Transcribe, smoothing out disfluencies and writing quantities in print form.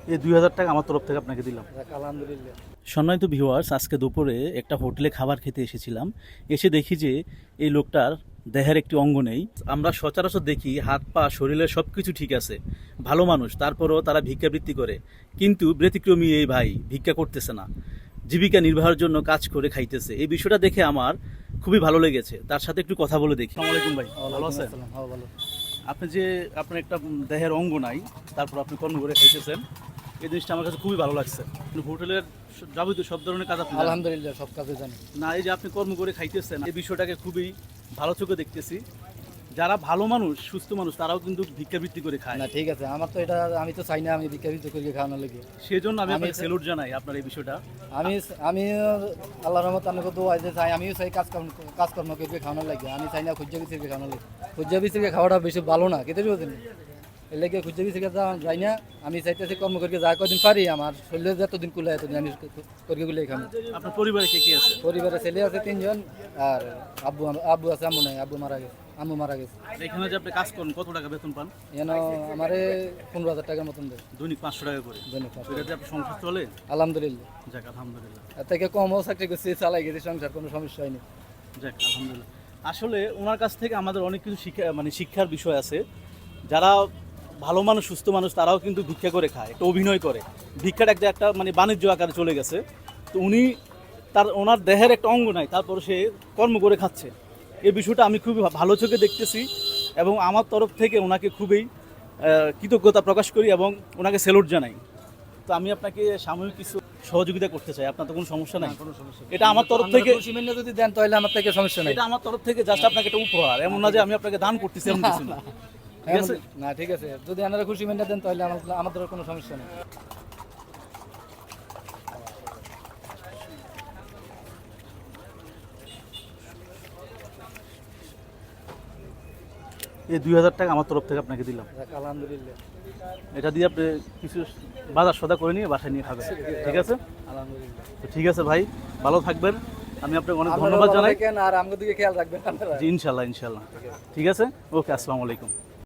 এই 2000 টাকা আমার তরফ থেকে আপনাকে দিলাম। আলহামদুলিল্লাহ। সম্মানিত ভিউয়ার্স, আজকে দুপুরে একটা হোটেলে খাবার খেতে এসেছিলাম। এসে দেখি যে এই লোকটার দেহের একটি অঙ্গ নেই। আমরা সচরাচর দেখি হাত পা শরীরের সব কিছু ঠিক আছে, ভালো মানুষ, তারপরও তারা ভিক্ষাবৃত্তি করে। কিন্তু ব্যতিক্রমী এই ভাই ভিক্ষা করতেছে না, জীবিকা নির্বাহের জন্য কাজ করে খাইতেছে। এই বিষয়টা দেখে আমার খুবই ভালো লেগেছে। তার সাথে একটু কথা বলে দেখি। আসসালামু আলাইকুম ভাই, ভালো আছেন? হ্যাঁ, ভালো। আপনি যে আপনার একটা দেহের অঙ্গ নাই, তারপর আপনি কর্ম করে খাইতেছেন, এই জিনিসটা আমার কাছে খুবই ভালো লাগছে। আপনি হোটেলের যাবতীয় সব ধরনের কাজ আপনি জানেন। আলহামদুলিল্লাহ, সব কাজে জানি। না, এই যে আপনি কর্ম করে খাইতেছেন, এই বিষয়টাকে খুবই ভালো চোখে দেখতেছি। যারা ভালো মানুষ, সুস্থ মানুষ, তারাও কিন্তু ভিক্ষাবৃত্তি করে খায়। না ঠিক আছে, আমার তো এটা আমি তো চাই না আমি ভিক্ষাবৃত্তি করে খাওয়ানো লাগে। সেজন্য আমি আমি আপনাকে স্যালুট জানাই আপনার এই বিষয়টা। আমি আল্লাহর রহমত আপনাকে দোয়া যে চাই, আমিও চাই কাজকর্ম করে খাওয়ানো লাগে। আমি চাই না খুঁজে বিচে খাওয়ানো লাগে। খুঁজে বিচে খাওয়াটা বেশি ভালো না, কেটে বুঝেন। এর লাগে খুঁজে বিচে যাই না। আমি চাইতেছি কর্ম করে যা কদিন পারি, আমার শরীরে যতদিন কুলে এতদিন আমি করে গুলো খাবো। আপনার পরিবারে কে কে আছে? পরিবারে ছেলে আছে 3 জন, আর আব্বু আছে, আম্মু নাই, আম্মু মারা গেছে। এখানে যে আপনি কাজ করেন, কত টাকা বেতন পান? যেন আমারে 15,000 টাকার মতন দেয় দৈনিক 500 টাকা করে। দৈনিক 500 এটাতে আপনার সংসার চলে? আলহামদুলিল্লাহ। যাক আলহামদুলিল্লাহ। এর থেকে কমও চাকরি করছি, চালাই গেছি সংসার, কোনো সমস্যা হয়নি। যাক আলহামদুলিল্লাহ। আসলে ওনার কাছ থেকে আমাদের অনেক কিছু শিক্ষার বিষয় আছে। যারা ভালো মানুষ, সুস্থ মানুষ, তারাও কিন্তু ভিক্ষা করে খায়, একটা অভিনয় করে। ভিক্ষাটা একটা বাণিজ্য আকারে চলে গেছে। তো উনি ওনার দেহের একটা অঙ্গ নাই, তারপর সে কর্ম করে খাচ্ছে। এই বিষয়টা আমি খুবই ভালো চোখে দেখতেছি এবং আমার তরফ থেকে ওনাকে খুবই কৃতজ্ঞতা প্রকাশ করি এবং ওনাকে স্যালুট জানাই। তো আমি আপনাকে সাময়িক কিছু সহযোগিতা করতে চাই, আপনার তো কোনো সমস্যা নাই? কোনো সমস্যা নেই। এটা আমার তরফ থেকে, খুশি মেনে যদি দেন তাহলে আমার থেকে সমস্যা নেই। এটা আমার তরফ থেকে জাস্ট আপনাকে একটা উপহার, এমন না যে আমি আপনাকে দান করতেছি, এমন কিছু না। ঠিক আছে? না ঠিক আছে, যদি আপনারা খুশি মেনে দেন তাহলে আমাদের কোনো সমস্যা নেই। এই 2000 টাকা আমার তরফ থেকে আপনাকে দিলাম। আলহামদুলিল্লাহ। এটা দিয়ে আপনি কিছু বাজার সদা করে নিয়ে বাসায় নিয়ে খাবেন, ঠিক আছে? আলহামদুলিল্লাহ। তো ঠিক আছে ভাই, ভালো থাকবেন। আমি আপনাকে অনেক ধন্যবাদ জানাই। আর আমাদের দিকে খেয়াল রাখবেন আপনারা। জি ইনশাল্লাহ ইনশাল্লাহ। ঠিক আছে, ওকে, আসসালামু আলাইকুম।